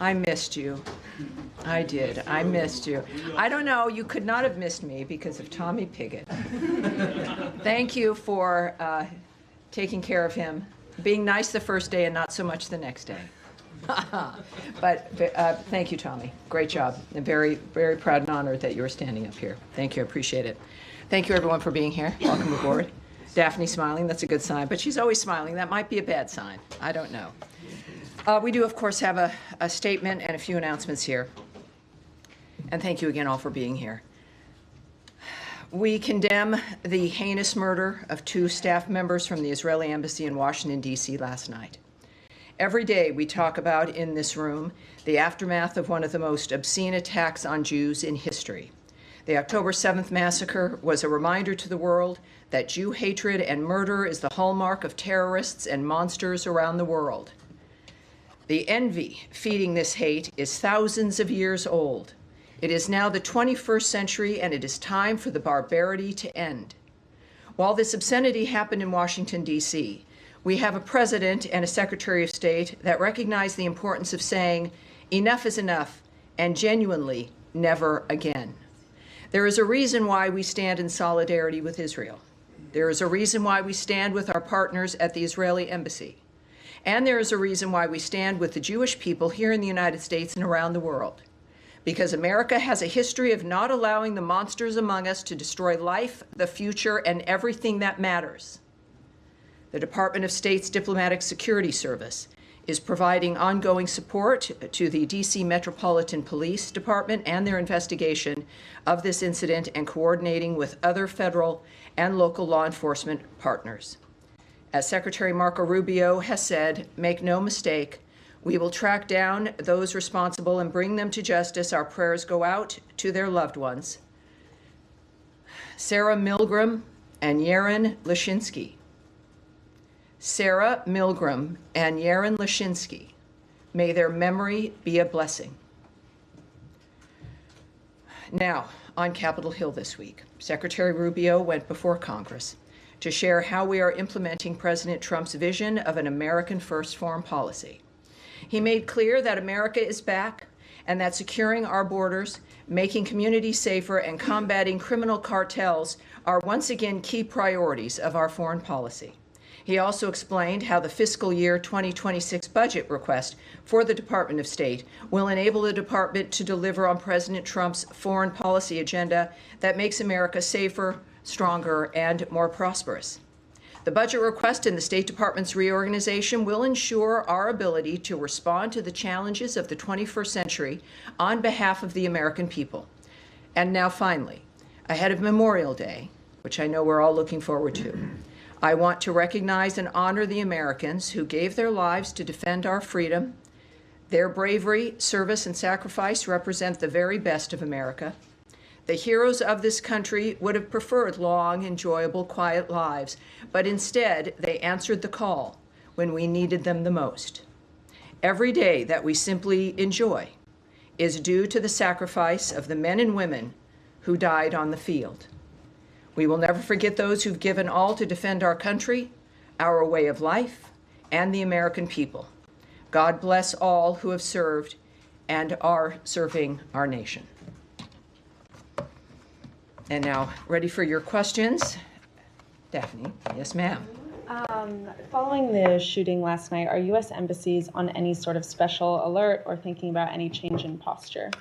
I missed you. I did. I missed you. I don't know. You could not have missed me because of Tommy Pigott. Thank you for taking care of him, being nice the first day and not so much the next day. But thank you, Tommy. Great job. I'm very, very proud and honored that you were standing up here. Thank you. I appreciate it. Thank you, everyone, for being here. Welcome aboard. Daphne smiling. That's a good sign. But she's always smiling. That might be a bad sign. I don't know. We do, of course, have a statement and a few announcements here. And thank you again all for being here. We condemn the heinous murder of 2 staff members from the Israeli embassy in Washington, D.C. last night. Every day we talk about in this room the aftermath of one of the most obscene attacks on Jews in history. The October 7th massacre was a reminder to the world that Jew hatred and murder is the hallmark of terrorists and monsters around the world. The envy feeding this hate is thousands of years old. It is now the 21st century, and it is time for the barbarity to end. While this obscenity happened in Washington, D.C., we have a president and a secretary of state that recognize the importance of saying, enough is enough, and genuinely, never again. There is a reason why we stand in solidarity with Israel. There is a reason why we stand with our partners at the Israeli embassy. And there is a reason why we stand with the Jewish people here in the United States and around the world. Because America has a history of not allowing the monsters among us to destroy life, the future, and everything that matters. The Department of State's Diplomatic Security Service is providing ongoing support to the D.C. Metropolitan Police Department and their investigation of this incident and coordinating with other federal and local law enforcement partners. As Secretary Marco Rubio has said, make no mistake, we will track down those responsible and bring them to justice. Our prayers go out to their loved ones. Sarah Milgram and Yaren Lashinsky. Sarah Milgram and Yaren Lashinsky. May their memory be a blessing. Now, on Capitol Hill this week, Secretary Rubio went before Congress to share how we are implementing President Trump's vision of an American first foreign policy. He made clear that America is back and that securing our borders, making communities safer, and combating criminal cartels are once again key priorities of our foreign policy. He also explained how the fiscal year 2026 budget request for the Department of State will enable the department to deliver on President Trump's foreign policy agenda that makes America safer, stronger, and more prosperous. The budget request in the State Department's reorganization will ensure our ability to respond to the challenges of the 21st century on behalf of the American people. And now finally, ahead of Memorial Day, which I know we're all looking forward to, I want to recognize and honor the Americans who gave their lives to defend our freedom. Their bravery, service, and sacrifice represent the very best of America. The heroes of this country would have preferred long, enjoyable, quiet lives, but instead they answered the call when we needed them the most. Every day that we simply enjoy is due to the sacrifice of the men and women who died on the field. We will never forget those who've given all to defend our country, our way of life, and the American people. God bless all who have served and are serving our nation. And now, ready for your questions? Daphne, yes, ma'am. Following the shooting last night, are U.S. embassies on any sort of special alert or thinking about any change in posture?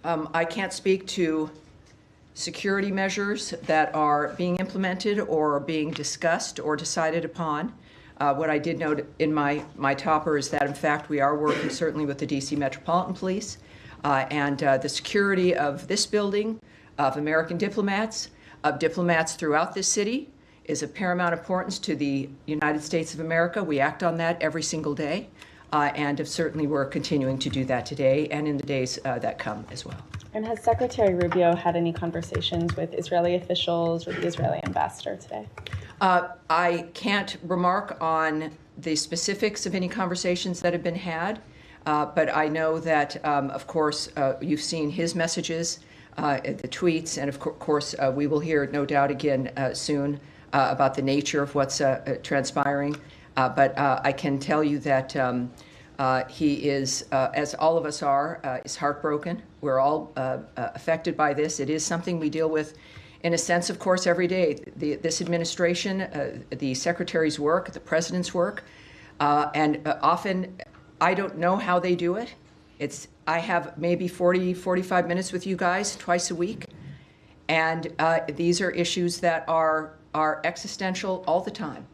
I can't speak to security measures that are being implemented or being discussed or decided upon. What I did note in my topper is that, in fact, we are working certainly with the D.C. Metropolitan Police and the security of this building, of American diplomats, of diplomats throughout this city is of paramount importance to the United States of America. We act on that every single day, and certainly we're continuing to do that today and in the days that come as well. And has Secretary Rubio had any conversations with Israeli officials or the Israeli ambassador today? I can't remark on the specifics of any conversations that have been had, but I know that, of course, you've seen his messages, the tweets, and of course, we will hear, no doubt, again soon about the nature of what's transpiring. But I can tell you that He is, as all of us are, is heartbroken. We're all affected by this. It is something we deal with, in a sense, of course, every day. This administration, the secretary's work, the president's work, and often I don't know how they do it. I have maybe 40, 45 minutes with you guys twice a week, and these are issues that are existential all the time.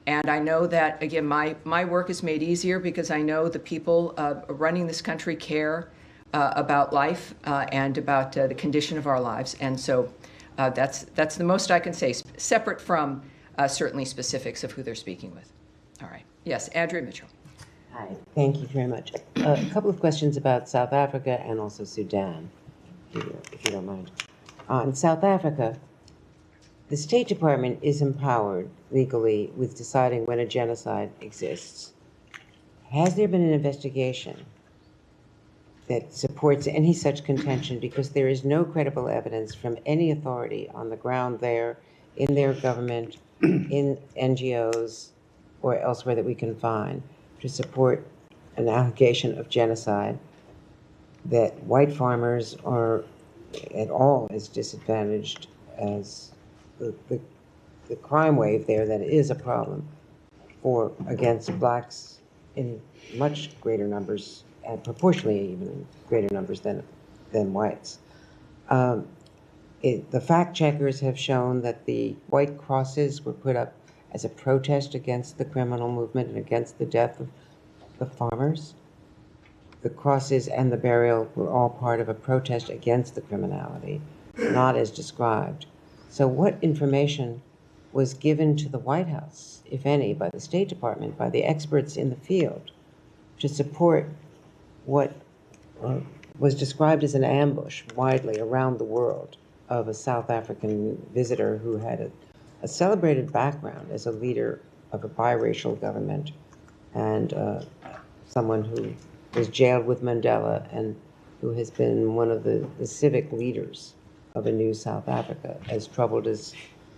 And I know that, again, my work is made easier because I know the people running this country care about life and about the condition of our lives. And so that's the most I can say, separate from certainly specifics of who they're speaking with. All right. Yes, Andrea Mitchell. Hi, thank you very much. A couple of questions about South Africa and also Sudan, if you don't mind. In South Africa, the State Department is empowered legally with deciding when a genocide exists. Has there been an investigation that supports any such contention? Because there is no credible evidence from any authority on the ground there, in their government, in NGOs, or elsewhere that we can find to support an allegation of genocide, that white farmers are at all as disadvantaged as the crime wave there that is a problem against blacks in much greater numbers, and proportionally even greater numbers than whites. The fact checkers have shown that the white crosses were put up as a protest against the criminal movement and against the death of the farmers. The crosses and the burial were all part of a protest against the criminality, not as described. So what information was given to the White House, if any, by the State Department, by the experts in the field, to support what was described as an ambush widely around the world of a South African visitor who had a celebrated background as a leader of a biracial government and someone who was jailed with Mandela and who has been one of the civic leaders of a new South Africa, as troubled as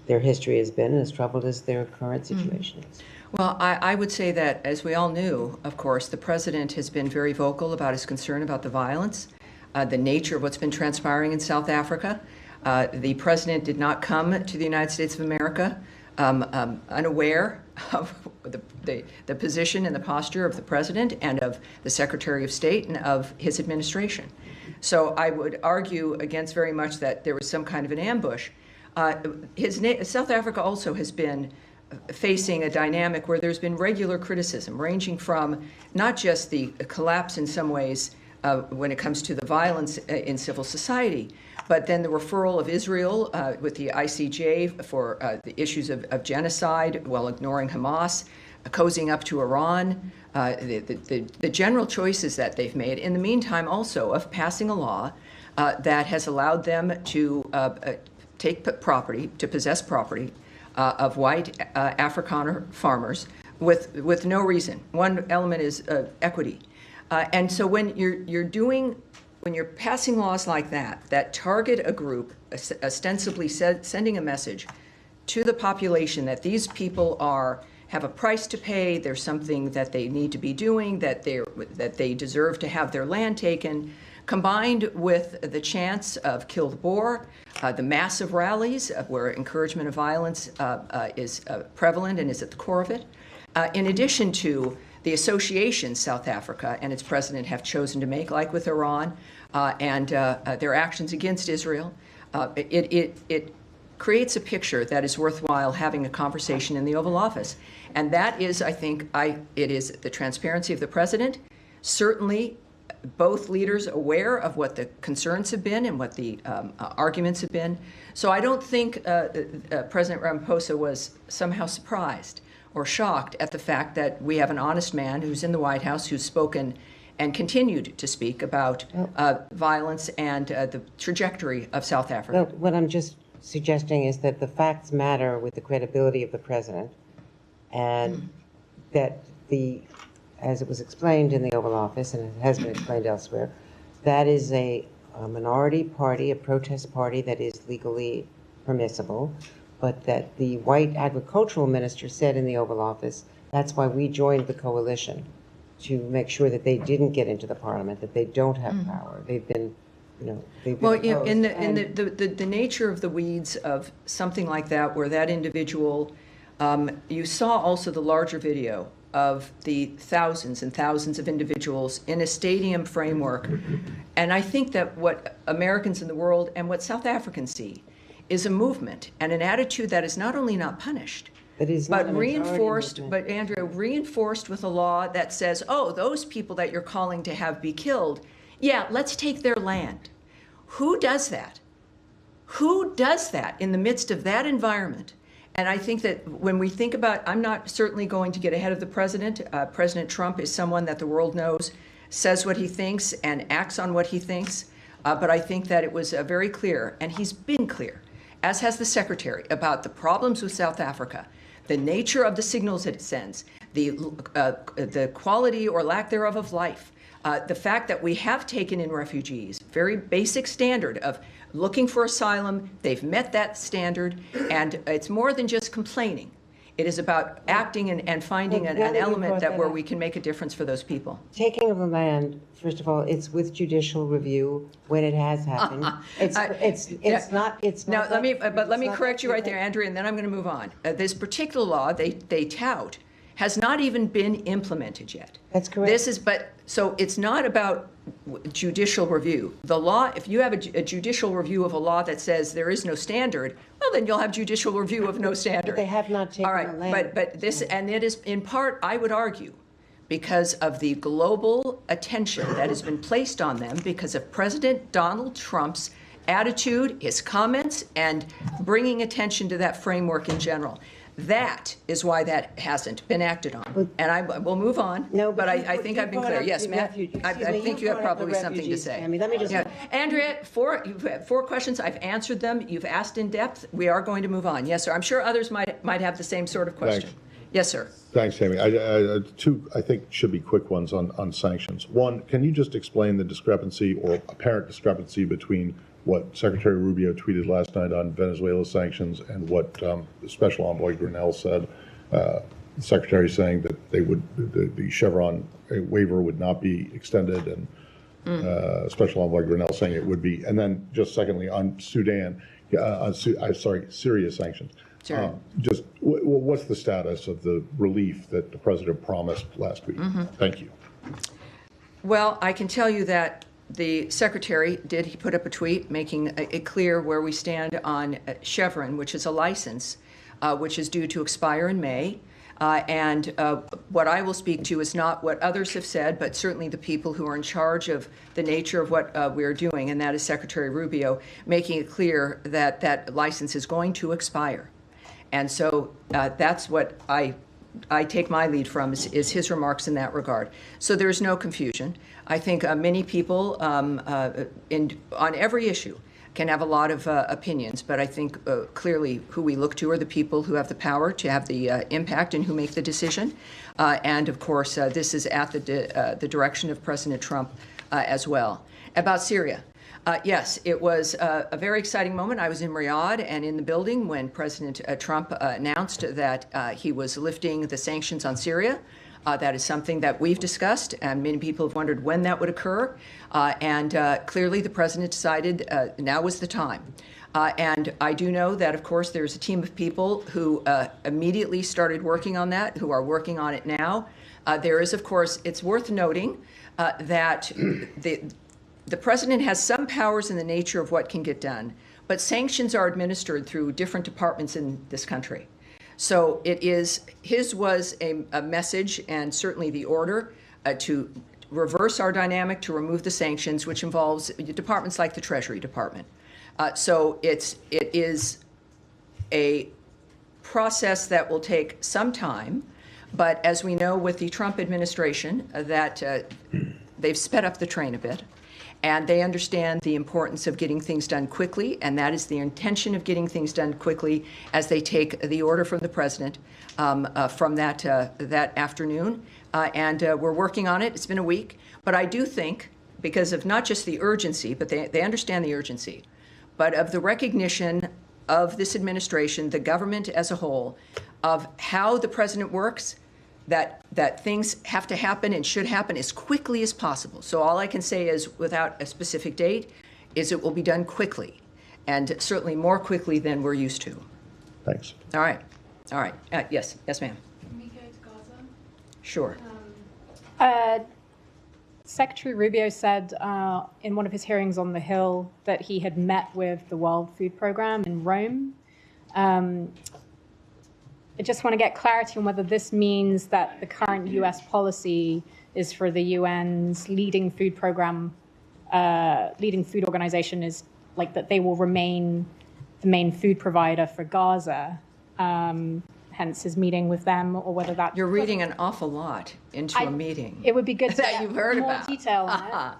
their history has been and as troubled as their current situation is? Well, I would say that, as we all knew, of course, the president has been very vocal about his concern about the violence, the nature of what's been transpiring in South Africa. The president did not come to the United States of America unaware of the position and the posture of the president and of the Secretary of State and of his administration. So I would argue against very much that there was some kind of an ambush. South Africa also has been facing a dynamic where there's been regular criticism, ranging from not just the collapse in some ways when it comes to the violence in civil society, but then the referral of Israel with the ICJ for the issues of genocide while ignoring Hamas, cozying up to Iran, the general choices that they've made. In the meantime, also of passing a law that has allowed them to take property, to possess property of white Afrikaner farmers with no reason. One element is equity. And so when you're passing laws like that target a group, ostensibly sending a message to the population that these people have a price to pay, there's something that they need to be doing, that they deserve to have their land taken, combined with the chance of kill the Boer, the massive rallies where encouragement of violence is prevalent and is at the core of it, in addition to the associations South Africa and its president have chosen to make, like with Iran and their actions against Israel. It creates a picture that is worthwhile having a conversation in the Oval Office. And that is, I think, it is the transparency of the president, certainly both leaders aware of what the concerns have been and what the arguments have been. So I don't think President Ramaphosa was somehow surprised or shocked at the fact that we have an honest man who's in the White House who's spoken and continued to speak about violence and the trajectory of South Africa. Well, what I'm just suggesting is that the facts matter with the credibility of the president, and that as it was explained in the Oval Office, and it has been explained elsewhere, that is a minority party, a protest party that is legally permissible, but that the white agricultural minister said in the Oval Office, that's why we joined the coalition, to make sure that they didn't get into the parliament, that they don't have power. They've been, they've been Well, opposed. in And the nature of the weeds of something like that, where that individual, you saw also the larger video of the thousands and thousands of individuals in a stadium framework. And I think that what Americans in the world and what South Africans see is a movement and an attitude that is not only not punished, That is not but a majority reinforced, movement. but Andrea, reinforced with a law that says, oh, those people that you're calling to have be killed, yeah, let's take their land. Who does that? Who does that in the midst of that environment? And I think that when we think about, I'm not certainly going to get ahead of the president. President Trump is someone that the world knows, says what he thinks and acts on what he thinks. But I think that it was very clear, and he's been clear, as has the secretary, about the problems with South Africa, the nature of the signals that it sends, the quality or lack thereof of life, the fact that we have taken in refugees, very basic standard of looking for asylum. They've met that standard, and it's more than just complaining. It is about acting and finding Well, an now that you element brought that that where up. we can make a difference for those people. Taking of the land, first of all, it's with judicial review when it has happened. It's not. Now, let me it's correct you right there, not- Andrea, and then I'm going to move on. This particular law they tout has not even been implemented yet. That's correct. So it's not about judicial review. The law, if you have a judicial review of a law that says there is no standard, well, then you'll have judicial review of no standard. But they have not taken All right, the land. but this, and it is in part, I would argue, because of the global attention that has been placed on them because of President Donald Trump's attitude, his comments, and bringing attention to that framework in general. That is why that hasn't been acted on. And I will move on. No, but but I think I've been brought clear. up Yes, the Matt, refugee- I excuse me, think you have brought up the probably something to refugees, say. Tammy. Let me just- Yeah. Andrea, you've had 4 questions. I've answered them. You've asked in depth. We are going to move on. Yes, sir. I'm sure others might have the same sort of question. Thanks. Yes, sir. Thanks, Tammy. Two, I think, should be quick ones on sanctions. One, can you just explain the discrepancy or apparent discrepancy between what Secretary Rubio tweeted last night on Venezuela sanctions and what the Special Envoy Grinnell said? The Secretary saying that the Chevron waiver would not be extended, and Special Envoy Grinnell saying it would be. And then just secondly, on Sudan, Syria sanctions. Sure. Just what's the status of the relief that the president promised last week? Thank you. Well, I can tell you that the secretary he put up a tweet making it clear where we stand on Chevron, which is a license which is due to expire in May. And what I will speak to is not what others have said, but certainly the people who are in charge of the nature of what we're doing, and that is Secretary Rubio, making it clear that that license is going to expire. And so that's what I take my lead from is his remarks in that regard. So there's no confusion. I think many people on every issue can have a lot of opinions, but I think clearly who we look to are the people who have the power to have the impact and who make the decision. And of course, this is at the direction of President Trump as well. About Syria. Yes, it was a very exciting moment. I was in Riyadh and in the building when President Trump announced that he was lifting the sanctions on Syria. That is something that we've discussed, and many people have wondered when that would occur. And clearly, the president decided now was the time. And I do know that, of course, there's a team of people who immediately started working on that, who are working on it now. There is, of course, it's worth noting that the president has some powers in the nature of what can get done, but sanctions are administered through different departments in this country. So his was a message, and certainly the order to reverse our dynamic, to remove the sanctions, which involves departments like the Treasury Department. So it is a process that will take some time, but as we know with the Trump administration, that they've sped up the train a bit. And they understand the importance of getting things done quickly, and that is the intention of getting things done quickly as they take the order from the president from that afternoon. And we're working on it. It's been a week. But I do think, because of not just the urgency, but they understand the urgency, but of the recognition of this administration, the government as a whole, of how the president works, that things have to happen and should happen as quickly as possible. So all I can say is, without a specific date, is it will be done quickly, and certainly more quickly than we're used to. Thanks. All right. Yes, ma'am. Can we go to Gaza? Sure. Secretary Rubio said in one of his hearings on the Hill that he had met with the World Food Programme in Rome. I just want to get clarity on whether this means that the current U.S. policy is for the UN's leading food organization is like that they will remain the main food provider for Gaza, hence his meeting with them, or whether that... You're reading an awful lot into a meeting. It would be good to that get you've heard more about. detail on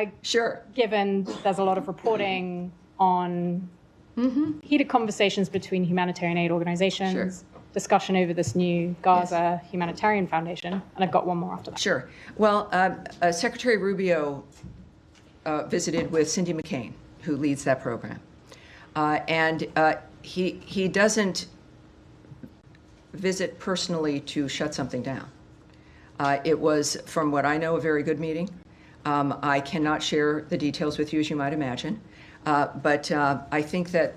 it. Sure. Given there's a lot of reporting on heated conversations between humanitarian aid organizations, discussion over this new Gaza Humanitarian Foundation, and I've got one more after that. Sure. Well, Secretary Rubio visited with Cindy McCain, who leads that program. And he doesn't visit personally to shut something down. It was, from what I know, a very good meeting. I cannot share the details with you, as you might imagine. But I think that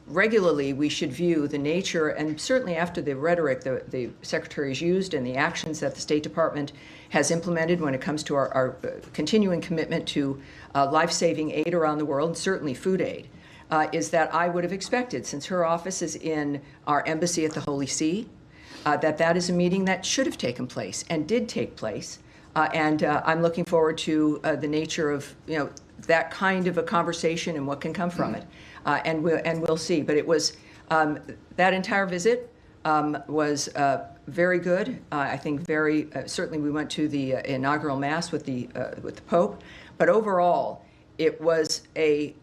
regularly we should view the nature, and certainly after the rhetoric the Secretary's used and the actions that the State Department has implemented when it comes to our continuing commitment to life-saving aid around the world, and certainly food aid, is that I would have expected, since her office is in our embassy at the Holy See, that is a meeting that should have taken place and did take place. And I'm looking forward to the nature of that kind of a conversation and what can come from it. And we'll see. But it was that entire visit was very good. I think very certainly we went to the inaugural mass with the Pope. But overall, it was a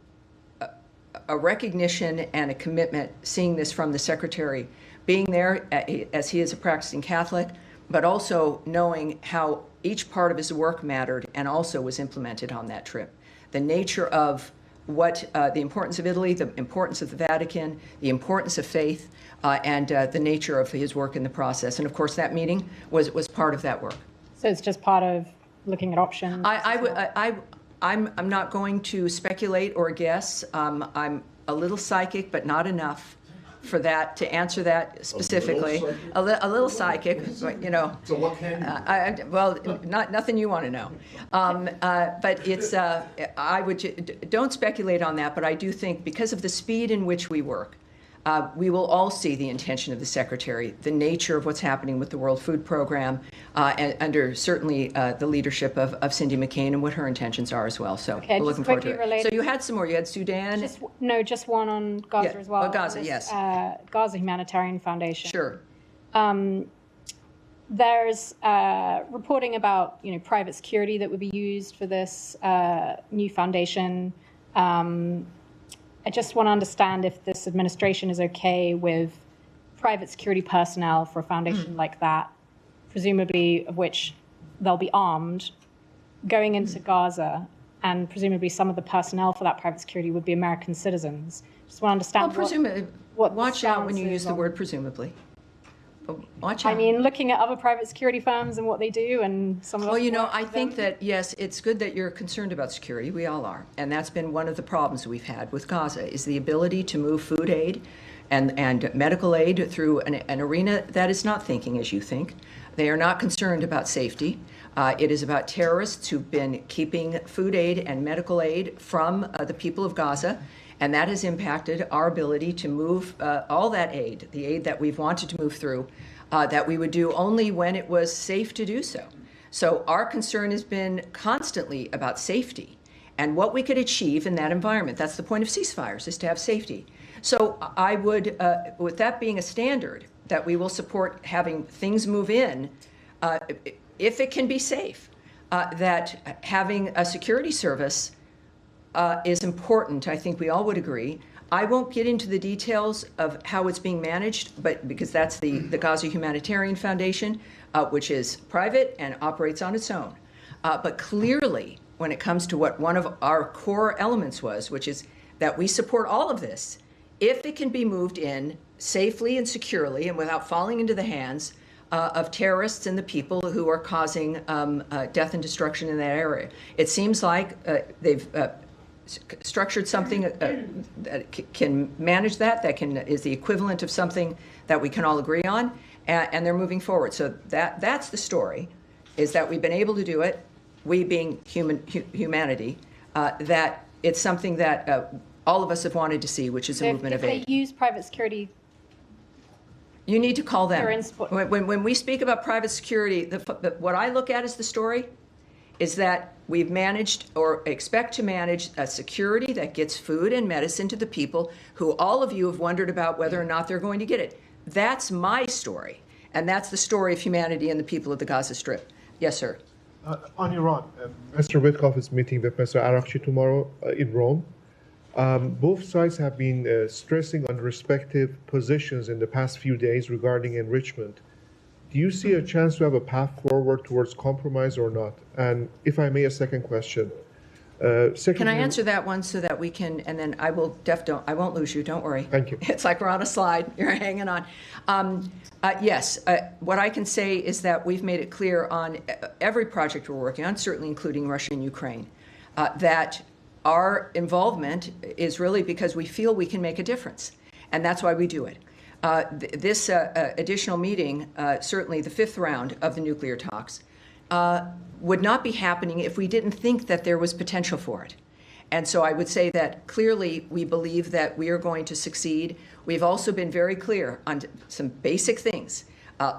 recognition and a commitment, seeing this from the Secretary, being there as he is a practicing Catholic, but also knowing how each part of his work mattered and also was implemented on that trip. The nature of what the importance of Italy, the importance of the Vatican, the importance of faith, and the nature of his work in the process. And of course, that meeting was part of that work. So it's just part of looking at options? I'm not going to speculate or guess. I'm a little psychic, but not enough for that to answer that specifically. A little psychic, but, So what can you? nothing you want to know. But it's don't speculate on that. But I do think because of the speed in which we work, we will all see the intention of the Secretary, the nature of what's happening with the World Food Program, and under certainly the leadership of Cindy McCain and what her intentions are as well. So Okay, we're looking forward to quickly it. related- So you had some more. You had Sudan. Just one on Gaza Yeah, as well. well, Gaza, This, yes. Gaza Humanitarian Foundation. Sure. There's reporting about private security that would be used for this new foundation. I just want to understand if this administration is okay with private security personnel for a foundation like that, presumably of which they'll be armed, going into Gaza, and presumably some of the personnel for that private security would be American citizens. Just want to understand what the watch out when you stance use is the on- word presumably. Watch out. I mean, looking at other private security firms and what they do, and some of us. Well, work I with think them. that, yes, it's good that you're concerned about security. We all are. And that's been one of the problems we've had with Gaza, is the ability to move food aid and medical aid through an arena that is not thinking as you think. They are not concerned about safety. It is about terrorists who've been keeping food aid and medical aid from the people of Gaza. And that has impacted our ability to move all that aid, the aid that we've wanted to move through, that we would do only when it was safe to do so. So our concern has been constantly about safety and what we could achieve in that environment. That's the point of ceasefires, is to have safety. So I would, with that being a standard, that we will support having things move in if it can be safe, that having a security service is important. I think we all would agree. I won't get into the details of how it's being managed, but because that's the Gaza Humanitarian Foundation, which is private and operates on its own. But clearly, when it comes to what one of our core elements was, which is that we support all of this, if it can be moved in safely and securely and without falling into the hands of terrorists and the people who are causing death and destruction in that area. It seems like they've structured something that can manage that is the equivalent of something that we can all agree on, and they're moving forward. So that's the story, is that we've been able to do it, we being humanity, that it's something that all of us have wanted to see, which is a movement If of aid. they use private security, You need to call them. They're in support. When we speak about private security, what I look at as the story is that we've managed or expect to manage a security that gets food and medicine to the people who all of you have wondered about whether or not they're going to get it. That's my story. And that's the story of humanity and the people of the Gaza Strip. Yes, sir. On Iran, Mr. Witkoff is meeting with Mr. Arakchi tomorrow in Rome. Both sides have been stressing on respective positions in the past few days regarding enrichment. Do you see a chance to have a path forward towards compromise or not? And if I may, a second question. Can I answer that one so that we can, and then I won't lose you, don't worry. Thank you. It's like we're on a slide, you're hanging on. Yes, what I can say is that we've made it clear on every project we're working on, certainly including Russia and Ukraine, that our involvement is really because we feel we can make a difference, and that's why we do it. This additional meeting, certainly the fifth round of the nuclear talks, would not be happening if we didn't think that there was potential for it. And so I would say that clearly we believe that we are going to succeed. We've also been very clear on some basic things,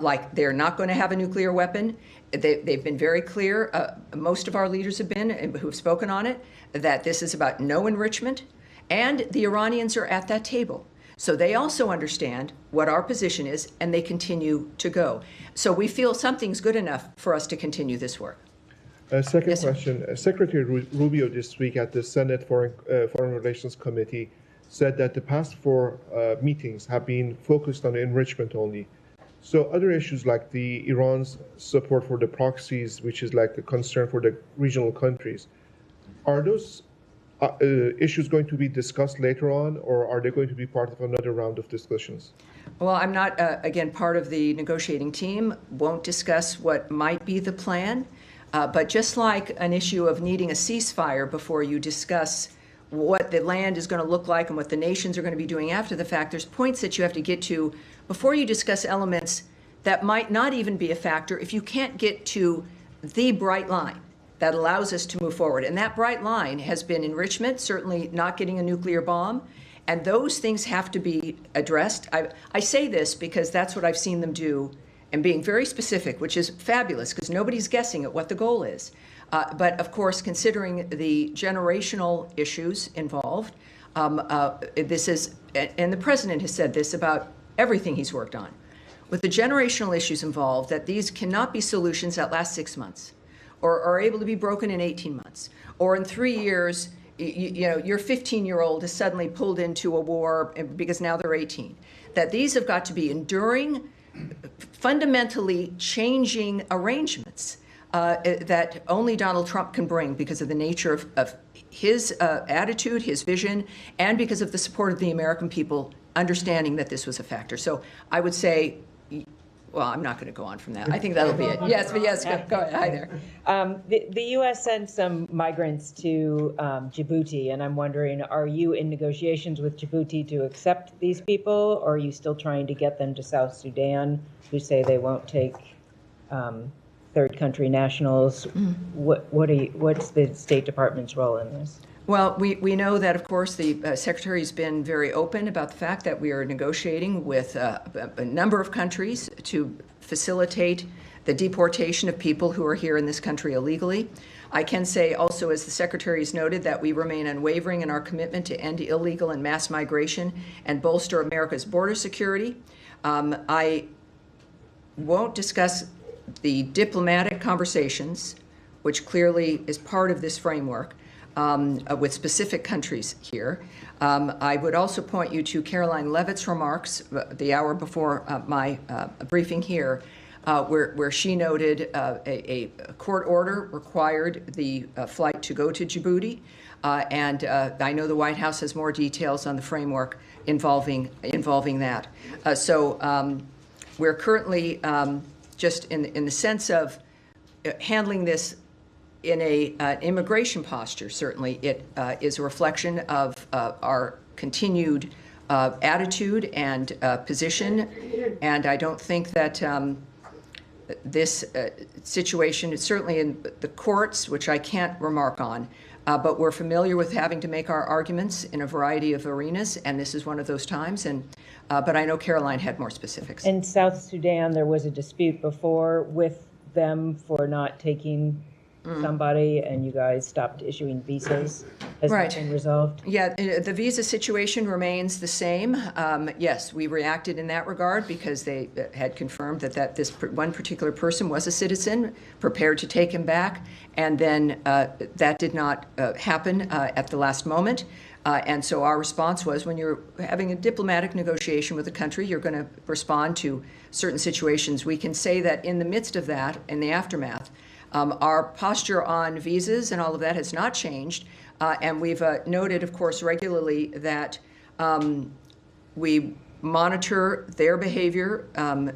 like they're not going to have a nuclear weapon. They've been very clear, most of our leaders have been, who have spoken on it, that this is about no enrichment, and the Iranians are at that table. So they also understand what our position is, and they continue to go. So we feel something's good enough for us to continue this work. Second Yes, sir. question. Secretary Rubio this week at the Senate Foreign Relations Committee said that the past four meetings have been focused on enrichment only. So other issues like the Iran's support for the proxies, which is like a concern for the regional countries, are those issues going to be discussed later on, or are they going to be part of another round of discussions? Well, I'm not, again, part of the negotiating team, won't discuss what might be the plan. But just like an issue of needing a ceasefire before you discuss what the land is going to look like and what the nations are going to be doing after the fact, there's points that you have to get to before you discuss elements that might not even be a factor if you can't get to the bright line that allows us to move forward. And that bright line has been enrichment, certainly not getting a nuclear bomb. And those things have to be addressed. I say this because that's what I've seen them do, and being very specific, which is fabulous because nobody's guessing at what the goal is. But of course, considering the generational issues involved, this is, and the president has said this about everything he's worked on, with the generational issues involved, that these cannot be solutions that last 6 months or are able to be broken in 18 months, or in 3 years, your 15-year-old is suddenly pulled into a war because now they're 18. That these have got to be enduring, fundamentally changing arrangements that only Donald Trump can bring because of the nature of his attitude, his vision, and because of the support of the American people understanding that this was a factor. So I would say, well, I'm not going to go on from that. I think that'll be it. Yes, but yes, go ahead. Hi there. The U.S. sent some migrants to Djibouti, and I'm wondering, are you in negotiations with Djibouti to accept these people, or are you still trying to get them to South Sudan, who say they won't take third country nationals? What's the State Department's role in this? Well, we know that, of course, the Secretary's been very open about the fact that we are negotiating with a number of countries to facilitate the deportation of people who are here in this country illegally. I can say also, as the Secretary has noted, that we remain unwavering in our commitment to end illegal and mass migration and bolster America's border security. I won't discuss the diplomatic conversations, which clearly is part of this framework, with specific countries here. I would also point you to Caroline Leavitt's remarks the hour before my briefing here, where she noted a court order required the flight to go to Djibouti. And I know the White House has more details on the framework involving that. So we're currently just in the sense of handling this in an immigration posture. Certainly, it is a reflection of our continued attitude and position, and I don't think that this situation is certainly in the courts, which I can't remark on, but we're familiar with having to make our arguments in a variety of arenas, and this is one of those times. And but I know Caroline had more specifics. In South Sudan, there was a dispute before with them for not taking somebody, and you guys stopped issuing visas. Has Right. that been resolved? Yeah, the visa situation remains the same. Yes, we reacted in that regard because they had confirmed that this one particular person was a citizen, prepared to take him back, and then that did not happen at the last moment. And so our response was, when you're having a diplomatic negotiation with a country, you're going to respond to certain situations. We can say that in the midst of that, in the aftermath, our posture on visas and all of that has not changed. And we've noted, of course, regularly that we monitor their behavior,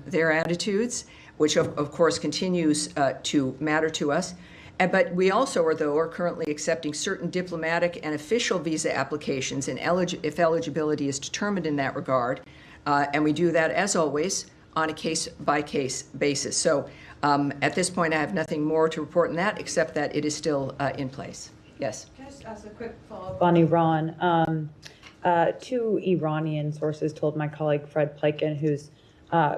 their attitudes, which of course continues to matter to us. But we also are currently accepting certain diplomatic and official visa applications if eligibility is determined in that regard. And we do that, as always, on a case-by-case basis. So at this point, I have nothing more to report on that, except that it is still in place. Yes? Just as a quick follow-up on Iran, two Iranian sources told my colleague Fred Pleiken, who's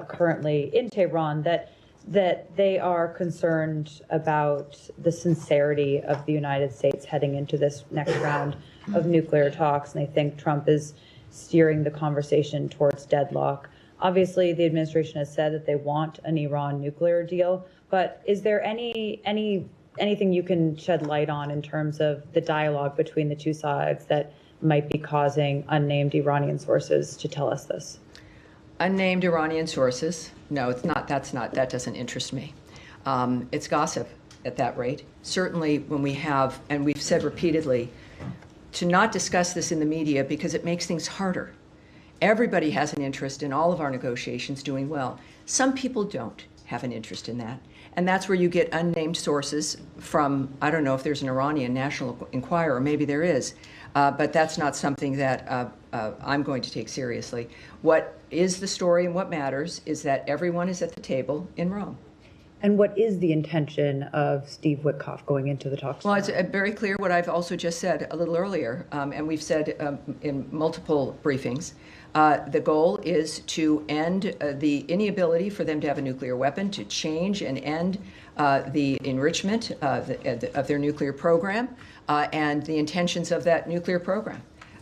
currently in Tehran, that they are concerned about the sincerity of the United States heading into this next round of nuclear talks, and they think Trump is steering the conversation towards deadlock. Obviously, the administration has said that they want an Iran nuclear deal, but is there anything you can shed light on in terms of the dialogue between the two sides that might be causing unnamed Iranian sources to tell us this? Unnamed Iranian sources? No, it's not. That doesn't interest me. It's gossip at that rate. Certainly when we have, and we've said repeatedly, to not discuss this in the media because it makes things harder. Everybody has an interest in all of our negotiations doing well. Some people don't have an interest in that. And that's where you get unnamed sources from, I don't know if there's an Iranian National Enquirer, maybe there is, but that's not something that I'm going to take seriously. What is the story and what matters is that everyone is at the table in Rome. And what is the intention of Steve Witkoff going into the talks? Well, it's very clear what I've also just said a little earlier, and we've said in multiple briefings. The goal is to end the inability for them to have a nuclear weapon, to change and end the enrichment of their nuclear program and the intentions of that nuclear program.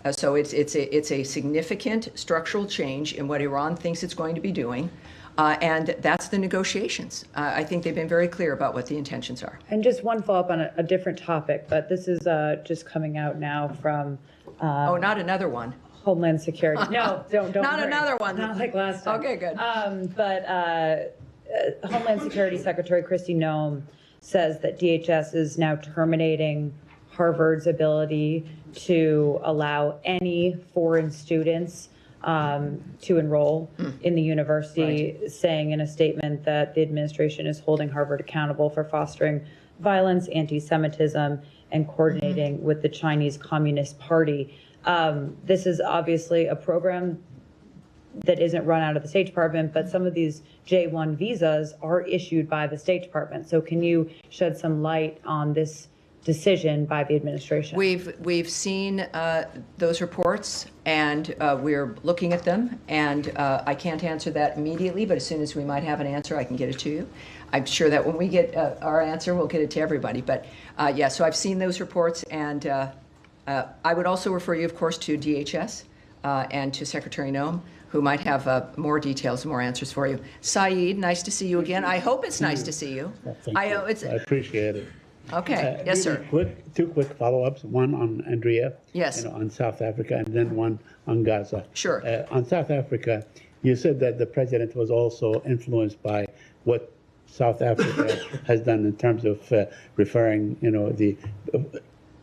So it's a significant structural change in what Iran thinks it's going to be doing. And that's the negotiations. I think they've been very clear about what the intentions are. And just one follow-up on a different topic, but this is just coming out now from Not another one. Homeland Security. No, don't Not worry. another one. Not like last time. Okay, good. But Homeland Security Secretary Kristi Noem says that DHS is now terminating Harvard's ability to allow any foreign students to enroll in the university, saying in a statement that the administration is holding Harvard accountable for fostering violence, anti-Semitism, and coordinating with the Chinese Communist Party. This is obviously a program that isn't run out of the State Department, but some of these J-1 visas are issued by the State Department. So can you shed some light on this decision by the administration? We've seen those reports, and we're looking at them, and I can't answer that immediately, but as soon as we might have an answer, I can get it to you. I'm sure that when we get our answer, we'll get it to everybody. But yeah, so I've seen those reports, and I would also refer you, of course, to DHS and to Secretary Noem, who might have more details, more answers for you. Saeed, nice to see you again. I hope it's nice to see you. Thank you. I appreciate it. Okay. Yes, sir. Two quick follow-ups. One on Andrea. Yes. On South Africa, and then one on Gaza. Sure. On South Africa, you said that the president was also influenced by what South Africa has done in terms of referring,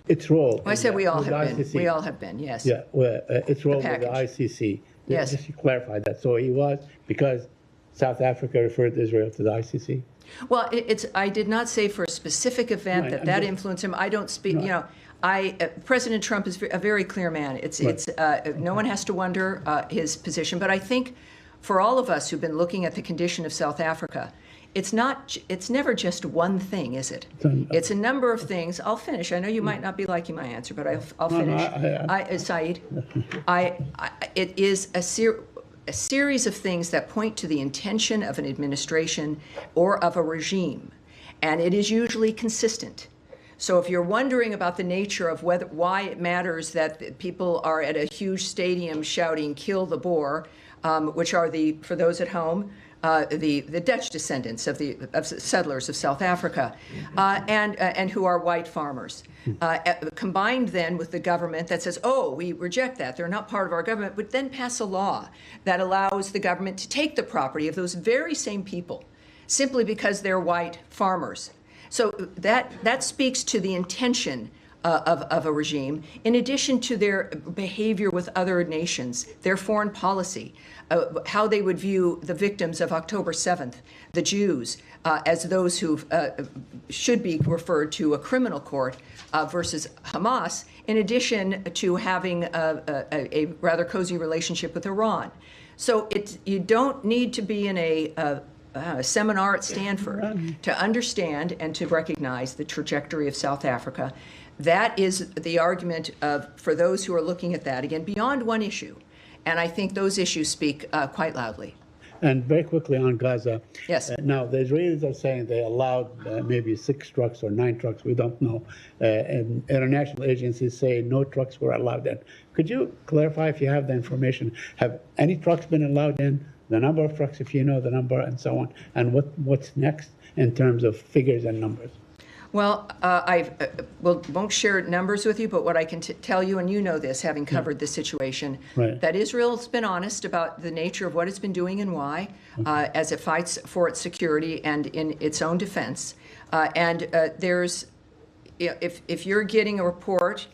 its role. Well, I said we all with have been. ICC. We all have been. Yes. Yeah. Well, its role with the package. ICC. Yes. Just to clarify that. So he was, because South Africa referred Israel to the ICC? Well, I did not say for a specific event Right, that I'm just- influenced him. I don't speak, President Trump is a very clear man. No one has to wonder his position. But I think for all of us who've been looking at the condition of South Africa, it's never just one thing, is it? It's a number of things. I'll finish. I know you might not be liking my answer, but I'll finish. Saeed, it is a series of things that point to the intention of an administration or of a regime, and it is usually consistent. So if you're wondering about the nature of why it matters that people are at a huge stadium shouting "Kill the Boer," which are for those at home, the Dutch descendants of settlers of South Africa, and who are white farmers, combined then with the government that says, "Oh, we reject that; they're not part of our government," but then pass a law that allows the government to take the property of those very same people, simply because they're white farmers. So that speaks to the intention of a regime, in addition to their behavior with other nations, their foreign policy, how they would view the victims of October 7th, the Jews, as those who should be referred to a criminal court versus Hamas, in addition to having a rather cozy relationship with Iran. So you don't need to be in a seminar at Stanford to understand and to recognize the trajectory of South Africa. That is the argument for those who are looking at that, again, beyond one issue. And I think those issues speak quite loudly. And very quickly on Gaza. Yes. Now, the Israelis are saying they allowed maybe 6 trucks or 9 trucks, we don't know. And international agencies say no trucks were allowed in. Could you clarify if you have the information? Have any trucks been allowed in? The number of trucks, if you know the number, and so on, and what's next in terms of figures and numbers? Well, I won't share numbers with you, but what I can tell you, and you know this, having covered this situation, Right. that Israel's been honest about the nature of what it's been doing and why, as it fights for its security and in its own defense. There's, if you're getting a report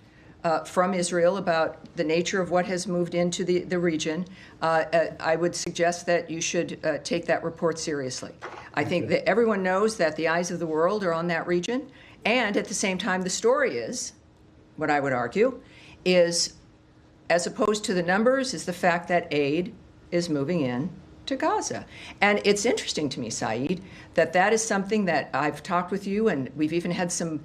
from Israel about the nature of what has moved into the region, I would suggest that you should take that report seriously. I think that everyone knows that the eyes of the world are on that region, and at the same time, the story is, what I would argue, is, as opposed to the numbers, is the fact that aid is moving in to Gaza. And it's interesting to me, Saeed, that is something that I've talked with you, and we've even had some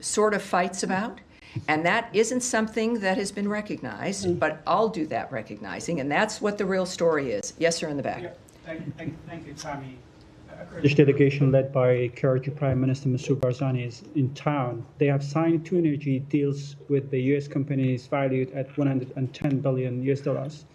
sort of fights about. And that isn't something that has been recognized, but I'll do that recognizing, and that's what the real story is. Yes, sir, in the back. Yeah, thank you, Tammy. A Kurdish delegation led by KRG Prime Minister Masoud Barzani is in town. They have signed 2 energy deals with the U.S. companies valued at $110 billion US.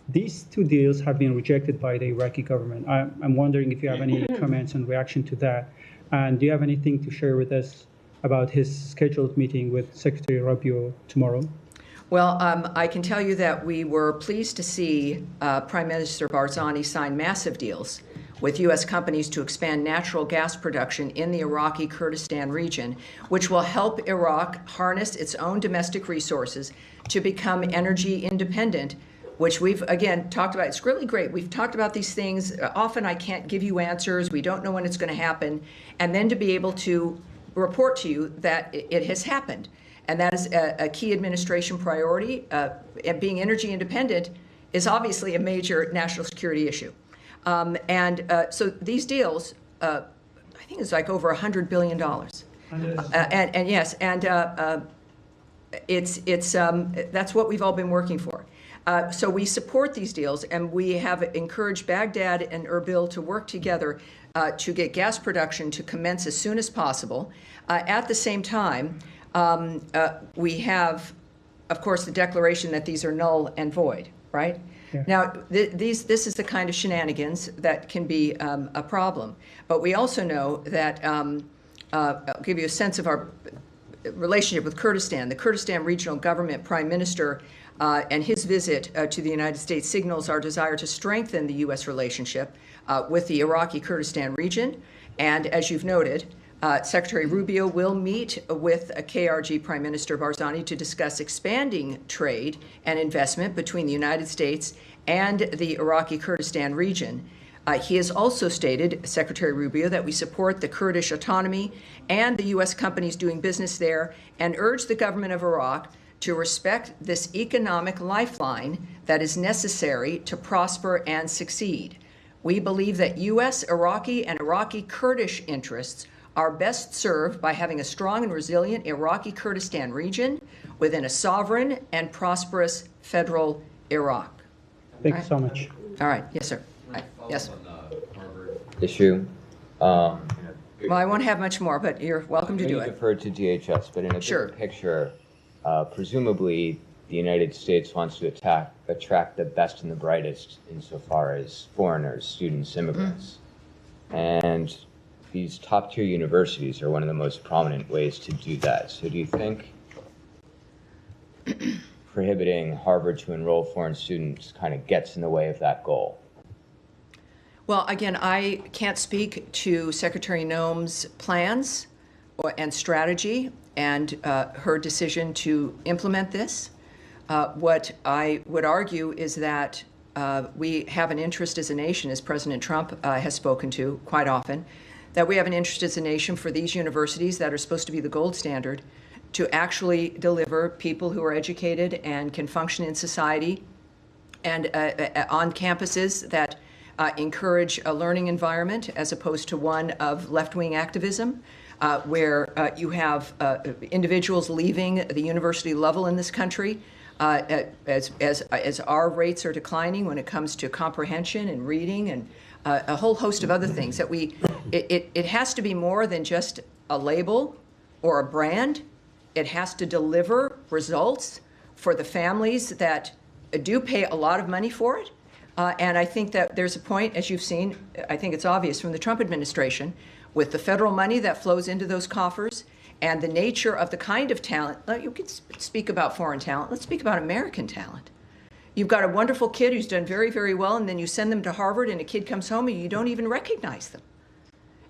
These 2 deals have been rejected by the Iraqi government. I'm wondering if you have any comments and reaction to that, and do you have anything to share with us about his scheduled meeting with Secretary Rubio tomorrow? Well, I can tell you that we were pleased to see Prime Minister Barzani sign massive deals with U.S. companies to expand natural gas production in the Iraqi Kurdistan region, which will help Iraq harness its own domestic resources to become energy independent, which we've, again, talked about. It's really great. We've talked about these things. Often I can't give you answers. We don't know when it's going to happen. And then to be able to report to you that it has happened. And that is a key administration priority. And being energy independent is obviously a major national security issue. So these deals, I think it's like over $100 billion. And yes, that's what we've all been working for. So we support these deals, and we have encouraged Baghdad and Erbil to work together to get gas production to commence as soon as possible. At the same time, we have, of course, the declaration that these are null and void, right? Yeah. Now, this is the kind of shenanigans that can be a problem. But we also know that, I'll give you a sense of our relationship with Kurdistan. The Kurdistan Regional Government Prime Minister and his visit to the United States signals our desire to strengthen the U.S. relationship with the Iraqi Kurdistan region. And as you've noted, Secretary Rubio will meet with KRG Prime Minister Barzani to discuss expanding trade and investment between the United States and the Iraqi Kurdistan region. He has also stated, Secretary Rubio, that we support the Kurdish autonomy and the U.S. companies doing business there and urge the government of Iraq to respect this economic lifeline that is necessary to prosper and succeed. We believe that U.S., Iraqi, and Iraqi Kurdish interests are best served by having a strong and resilient Iraqi Kurdistan region within a sovereign and prosperous federal Iraq. Thank you so much. All right. Yes, sir. Yes. Issue. Well, I won't have much more, but you're welcome to do You it. deferred to DHS, but in a Sure. bigger picture, presumably the United States wants to attract the best and the brightest insofar as foreigners, students, immigrants. And these top-tier universities are one of the most prominent ways to do that. So do you think prohibiting Harvard to enroll foreign students kind of gets in the way of that goal? Well, again, I can't speak to Secretary Noem's plans and strategy and her decision to implement this. What I would argue is that we have an interest as a nation, as President Trump has spoken to quite often, that we have an interest as a nation for these universities that are supposed to be the gold standard to actually deliver people who are educated and can function in society and on campuses that encourage a learning environment as opposed to one of left-wing activism, where you have individuals leaving the university level in this country as our rates are declining when it comes to comprehension and reading and a whole host of other things. That it has to be more than just a label or a brand. It has to deliver results for the families that do pay a lot of money for it. And I think that there's a point, as you've seen, I think it's obvious from the Trump administration, with the federal money that flows into those coffers and the nature of the kind of talent. You can speak about foreign talent. Let's speak about American talent. You've got a wonderful kid who's done very, very well, and then you send them to Harvard, and a kid comes home, and you don't even recognize them.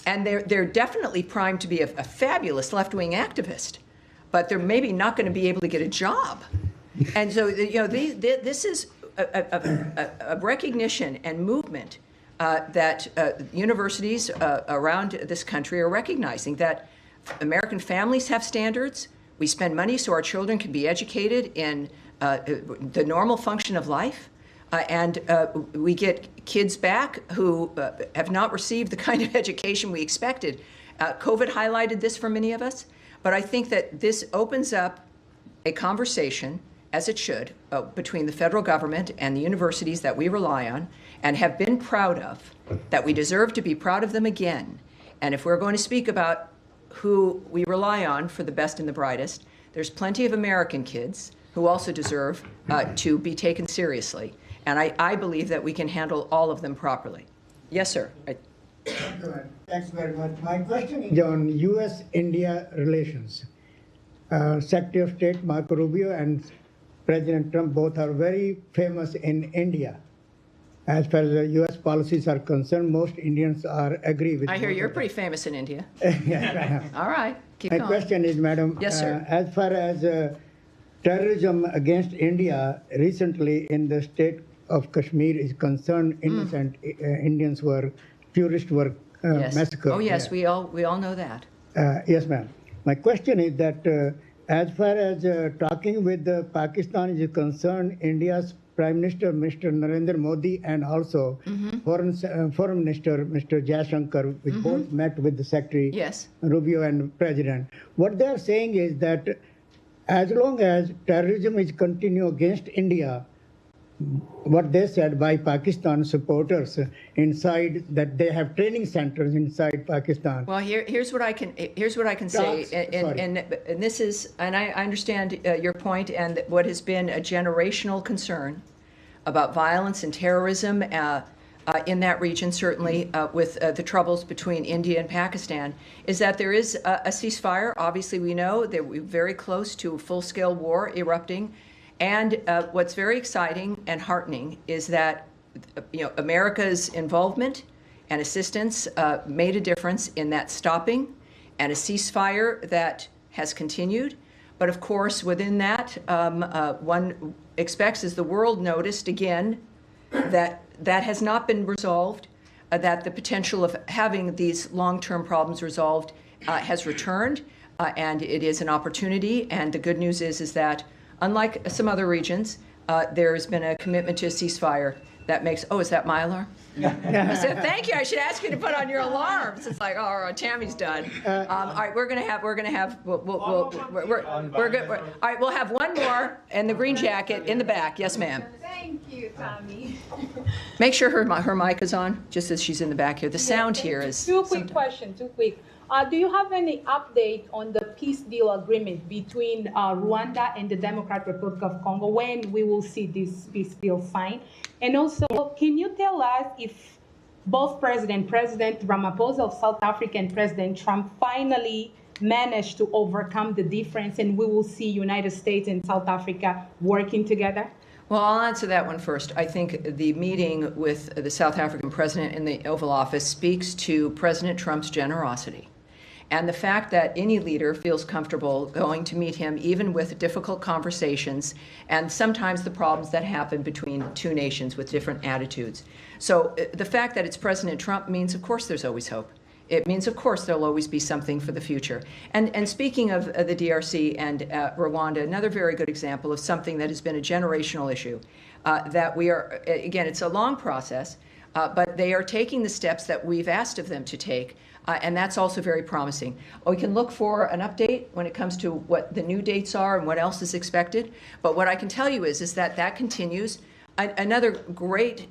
And they're definitely primed to be a fabulous left-wing activist, but they're maybe not going to be able to get a job. And so, this is a recognition and movement that universities around this country are recognizing that American families have standards. We spend money so our children can be educated in the normal function of life. And we get kids back who have not received the kind of education we expected. COVID highlighted this for many of us. But I think that this opens up a conversation, as it should, between the federal government and the universities that we rely on and have been proud of, that we deserve to be proud of them again. And if we're going to speak about who we rely on for the best and the brightest, there's plenty of American kids who also deserve to be taken seriously. And I believe that we can handle all of them properly. Yes, sir. Thanks very much. My question is on U.S.-India relations. Secretary of State Marco Rubio and President Trump both are very famous in India. As far as the U.S. policies are concerned, most Indians agree with. I hear you're pretty famous in India. Yes, All right, keep my going. question is, Madam, Yes, sir. As far as terrorism against India, recently in the state of Kashmir is concerned, innocent Indians tourists were massacred. Oh, yes, there. we all know that. Yes, ma'am. My question is that as far as talking with Pakistan is concerned, India's Prime Minister, Mr. Narendra Modi, and also Foreign Minister, Mr. Jaishankar, which both met with the Secretary Rubio and President. What they are saying is that as long as terrorism is continue against India, what they said by Pakistan supporters inside, that they have training centers inside Pakistan. Well, here's what I can say, and this is, and I understand your point, and what has been a generational concern about violence and terrorism in that region, certainly with the troubles between India and Pakistan, is that there is a ceasefire. Obviously, we know that we're very close to a full-scale war erupting. And what's very exciting and heartening is that America's involvement and assistance made a difference in that stopping, and a ceasefire that has continued. But of course, within that, one expects, as the world noticed again, that has not been resolved. that the potential of having these long-term problems resolved has returned, and it is an opportunity. And the good news is that, unlike some other regions, there has been a commitment to a ceasefire that makes. Oh, is that my alarm? I said, thank you. I should ask you to put on your alarms. It's like, oh, Tammy's done. All right, we're gonna have. We're good. All right, we'll have one more in the green jacket in the back. Yes, ma'am. Thank you, Tommy. Make sure her mic is on, just as she's in the back here. The sound here is. Two quick questions. Do you have any update on the peace deal agreement between Rwanda and the Democratic Republic of Congo, when we will see this peace deal signed? And also, can you tell us if both President Ramaphosa of South Africa and President Trump finally managed to overcome the difference, and we will see United States and South Africa working together? Well, I'll answer that one first. I think the meeting with the South African president in the Oval Office speaks to President Trump's generosity. And the fact that any leader feels comfortable going to meet him, even with difficult conversations, and sometimes the problems that happen between two nations with different attitudes. So the fact that it's President Trump means, of course, there's always hope. It means, of course, there'll always be something for the future. And speaking of the DRC and Rwanda, another very good example of something that has been a generational issue, that we are, again, it's a long process, but they are taking the steps that we've asked of them to take. And that's also very promising. We can look for an update when it comes to what the new dates are and what else is expected. But what I can tell you is that continues. Another great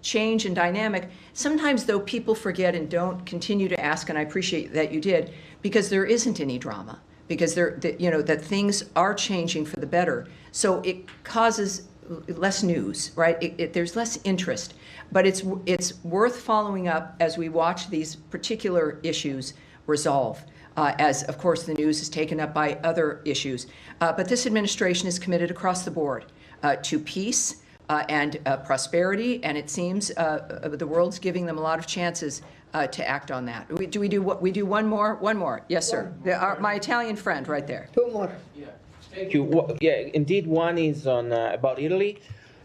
change and dynamic. Sometimes, though, people forget and don't continue to ask, and I appreciate that you did, because there isn't any drama, because that things are changing for the better. So it causes less news, right? There's less interest. But it's worth following up as we watch these particular issues resolve, as, of course, the news is taken up by other issues. But this administration is committed across the board to peace and prosperity, and it seems the world's giving them a lot of chances to act on that. We do one more? One more. Yes, sir. My Italian friend right there. Two more. Yeah. Thank you. Yeah, indeed, one is on about Italy.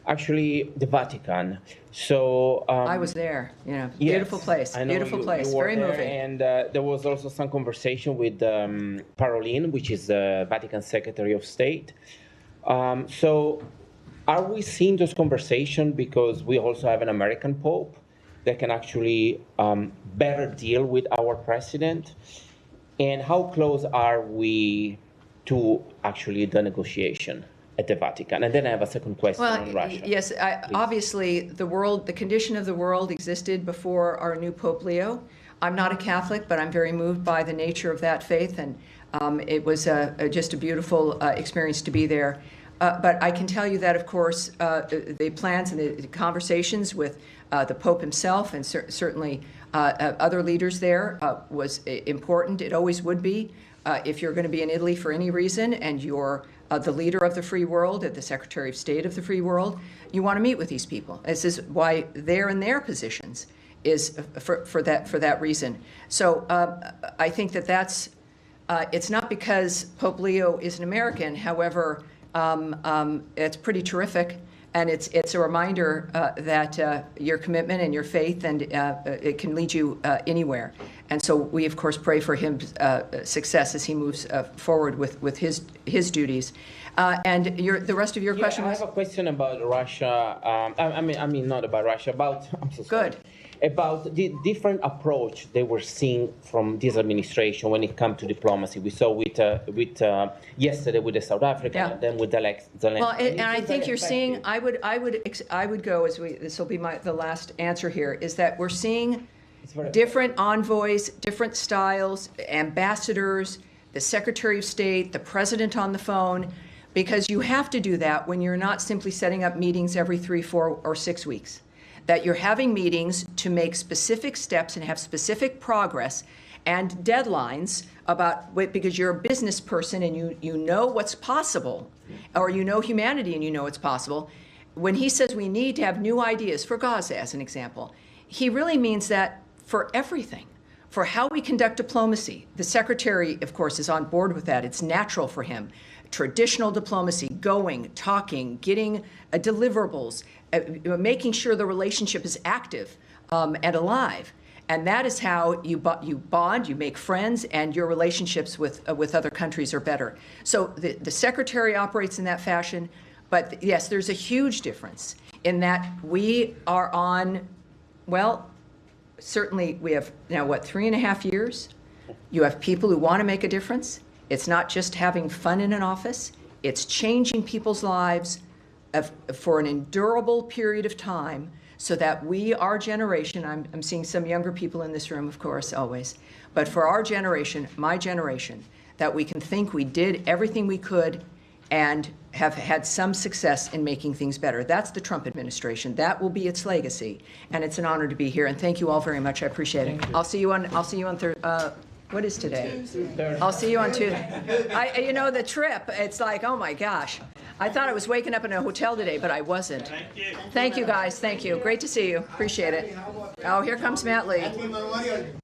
Actually, the Vatican. So I was there. Beautiful place. Beautiful place. Very moving. And there was also some conversation with Parolin, which is the Vatican Secretary of State. So, are we seeing those conversations because we also have an American Pope that can actually better deal with our president? And how close are we to actually the negotiation at the Vatican? And then I have a second question on Russia. Yes, obviously the condition of the world existed before our new Pope Leo. I'm not a Catholic, but I'm very moved by the nature of that faith, and it was just a beautiful experience to be there. But I can tell you that, of course, the plans and the conversations with the Pope himself and certainly other leaders there was important. It always would be. If you're going to be in Italy for any reason and you're the leader of the free world, the Secretary of State of the free world, you want to meet with these people. This is why they're in their positions, is for that reason. So I think that's it's not because Pope Leo is an American. However, it's pretty terrific, and it's a reminder that your commitment and your faith and it can lead you anywhere. And so we, of course, pray for his success as he moves forward with his duties. And the rest of your question was? I have a question about Russia. I mean, not about Russia. I'm so sorry. Good. About the different approach they were seeing from this administration when it comes to diplomacy. We saw with yesterday with the South African, and then with Zelensky. Well, and I think you're seeing. I would go as this will be the last answer here. Is that we're seeing different envoys, different styles, ambassadors, the Secretary of State, the President on the phone, because you have to do that when you're not simply setting up meetings every 3, 4, or 6 weeks. That you're having meetings to make specific steps and have specific progress and deadlines because you're a business person and you know what's possible, or you know humanity and you know it's possible. When he says we need to have new ideas for Gaza, as an example, he really means that for everything. for how we conduct diplomacy. The secretary, of course, is on board with that. It's natural for him. Traditional diplomacy, going, talking, getting deliverables, making sure the relationship is active and alive. And that is how you bond, you make friends, and your relationships with other countries are better. So the secretary operates in that fashion. But yes, there's a huge difference in that we are on, well, certainly we have now, 3.5 years? You have people who want to make a difference. It's not just having fun in an office. It's changing people's lives for an endurable period of time so that we, our generation, I'm seeing some younger people in this room, of course, always, but for our generation, my generation, that we can think we did everything we could and have had some success in making things better. That's the Trump administration. That will be its legacy, and it's an honor to be here. And thank you all very much. I appreciate it. I'll see you on what is today? I'll see you on Tuesday. You know, the trip. It's like, oh my gosh. I thought I was waking up in a hotel today, but I wasn't. Thank you. Thank you, guys. Thank you. Great to see you. Appreciate it. Oh, here comes Matt Lee.